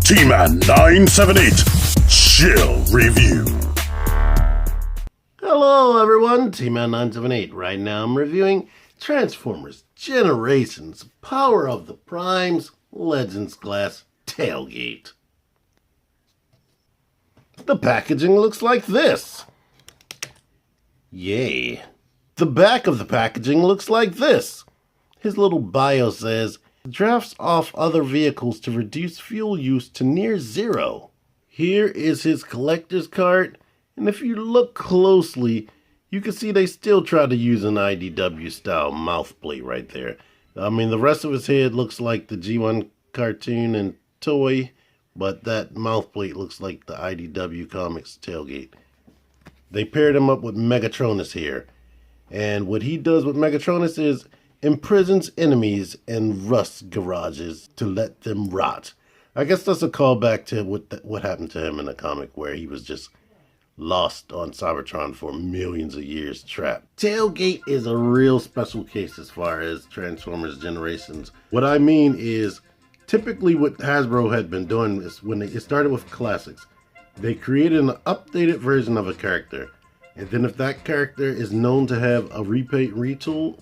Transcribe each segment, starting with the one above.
T-Man 978 Chill Review. Hello everyone, T-Man 978. Right now I'm reviewing Transformers Generations, Power of the Primes, Legends Class, Tailgate. The packaging looks like this. Yay. The back of the packaging looks like this. His little bio says, drafts off other vehicles to reduce fuel use to near zero. Here is his collector's card, and if you look closely, you can see they still try to use an IDW style mouth plate right there. I mean, the rest of his head looks like the G1 cartoon and toy, but that mouth plate looks like the IDW Comics Tailgate. They paired him up with Megatronus here, and what he does with Megatronus is imprisons enemies in rust garages to let them rot. I guess that's a callback to what happened to him in the comic, where he was just lost on Cybertron for millions of years trapped. Tailgate is a real special case as far as Transformers Generations. What I mean is, typically what Hasbro had been doing is when it started with classics, they created an updated version of a character, and then if that character is known to have a repaint retool,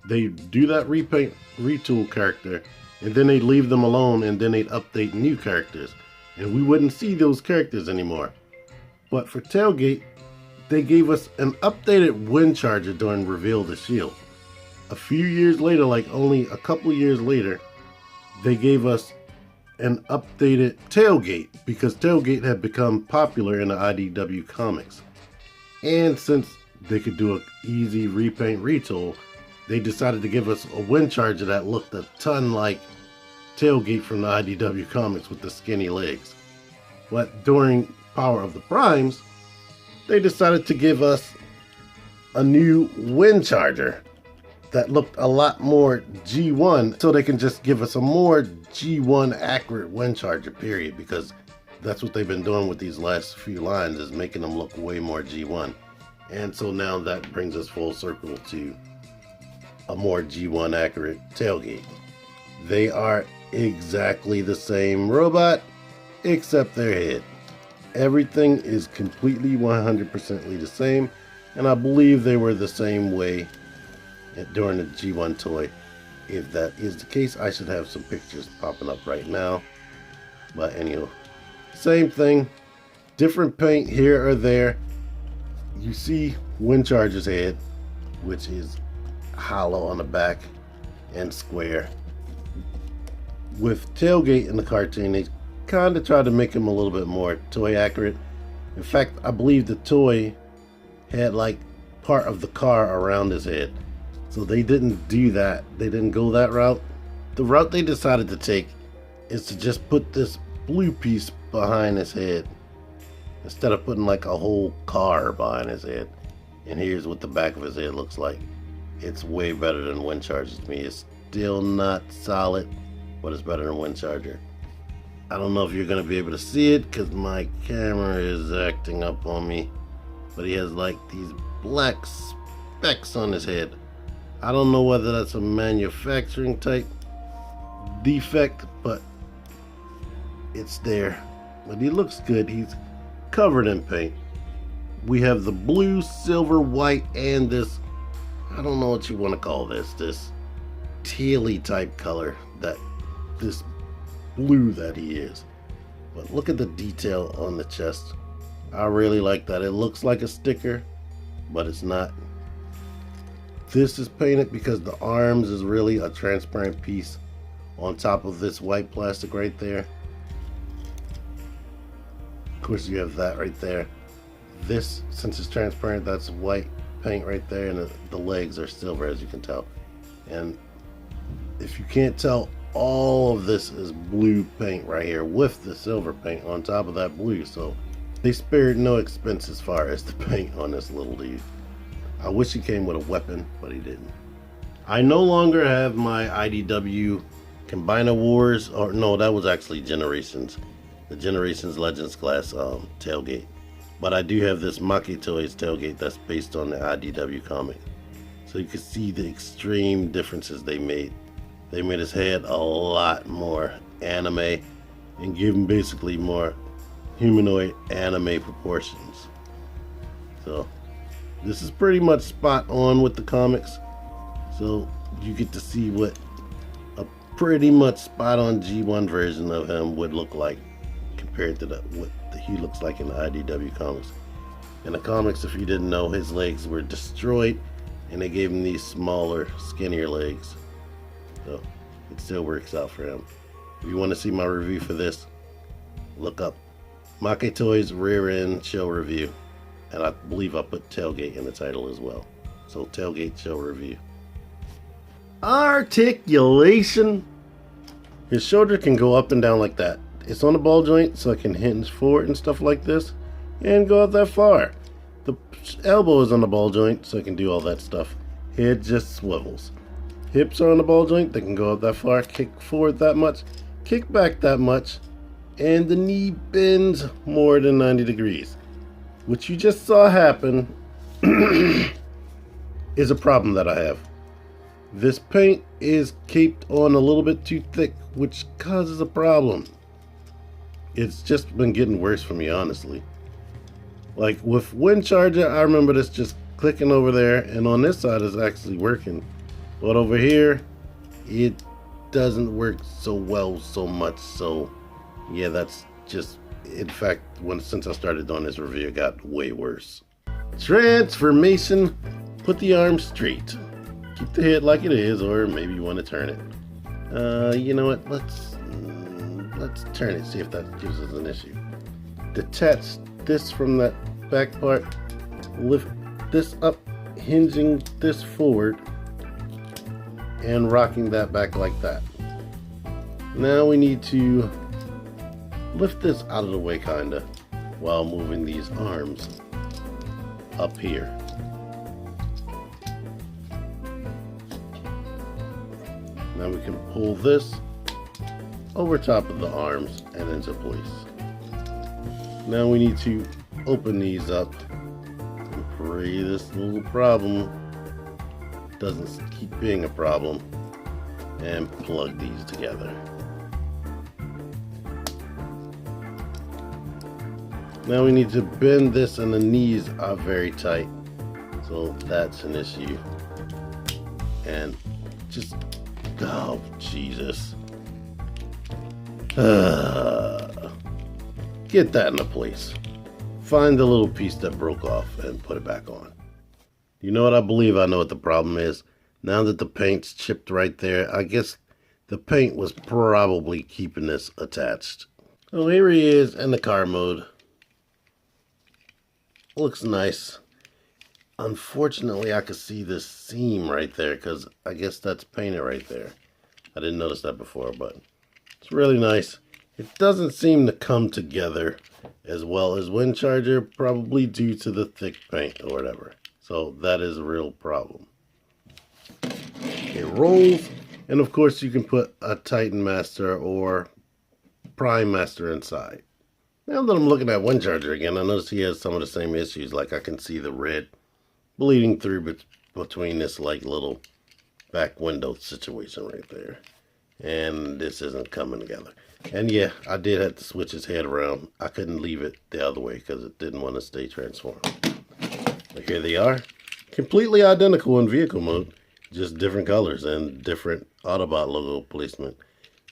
they do that repaint retool character, and then they leave them alone, and then they'd update new characters, and we wouldn't see those characters anymore. But for Tailgate, they gave us an updated wind charger during Reveal of the Shield. A few years later, like only a couple years later, they gave us an updated Tailgate, because Tailgate had become popular in the IDW comics. And since they could do an easy repaint retool, they decided to give us a wind charger that looked a ton like Tailgate from the IDW comics with the skinny legs. But during Power of the Primes, they decided to give us a new wind charger that looked a lot more G1, so they can just give us a more G1 accurate wind charger, period, because that's what they've been doing with these last few lines, is making them look way more G1. And so now that brings us full circle to a more G1 accurate Tailgate. They are exactly the same robot, except their head. Everything is completely 100% the same, and I believe they were the same way during the G1 toy. If that is the case, I should have some pictures popping up right now. But anyway, same thing, different paint here or there. You see Wind Charger's head, which is hollow on the back and square. With Tailgate in the cartoon, they kind of tried to make him a little bit more toy accurate. In fact, I believe the toy had like part of the car around his head, so they didn't do that. They didn't go that route. The route they decided to take is to just put this blue piece behind his head instead of putting like a whole car behind his head. And here's what the back of his head looks like. It's way better than Wind Charger to me. It's still not solid, but it's better than Wind Charger. I don't know if you're going to be able to see it because my camera is acting up on me, but he has like these black specks on his head. I don't know whether that's a manufacturing type defect, but it's there. But he looks good. He's covered in paint. We have the blue, silver, white, and this, I don't know what you want to call this tealy type color, that this blue that he is. But look at the detail on the chest. I really like that. It looks like a sticker, but it's not. This is painted because the arms is really a transparent piece on top of this white plastic right there. Of course, you have that right there. This, since it's transparent, that's white paint right there, and the legs are silver, as you can tell. And if you can't tell, all of this is blue paint right here with the silver paint on top of that blue. So they spared no expense as far as the paint on this little dude. I wish he came with a weapon, but he didn't. I no longer have my IDW Combiner Wars, or no, that was actually Generations. The Generations Legends class Tailgate. But I do have this Maki Toys Tailgate that's based on the IDW comic. So you can see the extreme differences they made. They made his head a lot more anime. and give him basically more humanoid anime proportions. So this is pretty much spot on with the comics. So you get to see what a pretty much spot on G1 version of him would look like compared to what he looks like in the IDW comics. In the comics, if you didn't know, his legs were destroyed and they gave him these smaller, skinnier legs. So it still works out for him. If you want to see my review for this, look up Make Toys Rear End Show Review. And I believe I put Tailgate in the title as well. So Tailgate Show Review. Articulation. His shoulder can go up and down like that. It's on the ball joint so I can hinge forward and stuff like this and go out that far. The elbow is on the ball joint so I can do all that stuff. Head just swivels. Hips are on the ball joint, they can go up that far, kick forward that much, kick back that much, and the knee bends more than 90 degrees. What you just saw happen is a problem that I have. This paint is caped on a little bit too thick, which causes a problem. It's just been getting worse for me, honestly. Like with Wind Charger, I remember this just clicking over there, and on this side it's actually working. But over here, it doesn't work so well so much. So yeah, that's just, in fact, since I started doing this review, it got way worse. Transformation. Put the arm straight. Keep the head like it is, or maybe you want to turn it. You know what? Let's turn it, see if that gives us an issue. Detach this from that back part, lift this up, hinging this forward, and rocking that back like that. Now we need to lift this out of the way kinda, while moving these arms up here. Now we can pull this over top of the arms and into place. Now we need to open these up and pray this little problem doesn't keep being a problem, and plug these together. Now we need to bend this, and the knees are very tight, so that's an issue. And just, oh Jesus. Get that into place. Find the little piece that broke off and put it back on. You know what? I believe I know what the problem is. Now that the paint's chipped right there, I guess the paint was probably keeping this attached. So here he is in the car mode. Looks nice. Unfortunately, I could see this seam right there because I guess that's painted right there. I didn't notice that before, but it's really nice. It doesn't seem to come together as well as Wind Charger, probably due to the thick paint or whatever. So that is a real problem. It rolls, and of course you can put a Titan Master or Prime Master inside. Now that I'm looking at Wind Charger again, I notice he has some of the same issues. Like I can see the red bleeding through between this like little back window situation right there. And this isn't coming together. And yeah, I did have to switch his head around. I couldn't leave it the other way because it didn't want to stay transformed. But here they are. Completely identical in vehicle mode. Just different colors and different Autobot logo placement.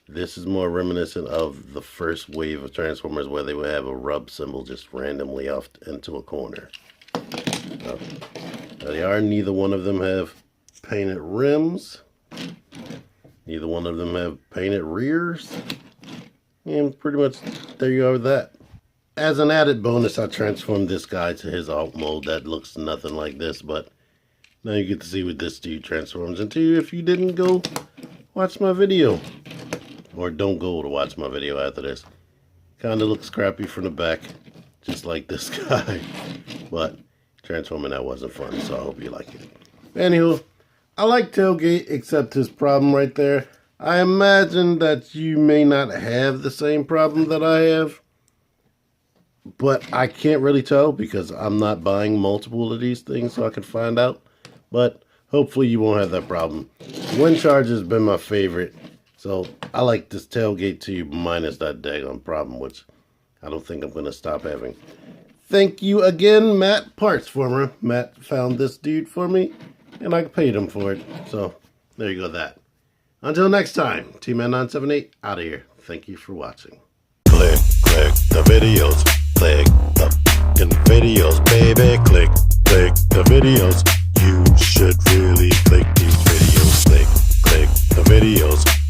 This is more reminiscent of the first wave of Transformers where they would have a rub symbol just randomly off into a corner. There they are. Neither one of them have painted rims. Neither one of them have painted rears. And pretty much there you are with that. As an added bonus, I transformed this guy to his alt mode that looks nothing like this, but now you get to see what this dude transforms into if you didn't go watch my video. Or don't go to watch my video after this. Kinda looks crappy from the back, just like this guy. But transforming that wasn't fun, so I hope you like it. Anywho, I like Tailgate, except his problem right there. I imagine that you may not have the same problem that I have, but I can't really tell because I'm not buying multiple of these things so I can find out. But hopefully you won't have that problem. Wind Charger has been my favorite So I like this tailgate tube minus that daggone problem, which I don't think I'm going to stop having. Thank you again, Matt Partsformer. Matt found this dude for me, and I paid him for it. So there you go, that. Until next time, T-Man978 out of here. Thank you for watching. Click the videos. Click the f***ing videos, baby. Click the videos. You should really click these videos. Click the videos.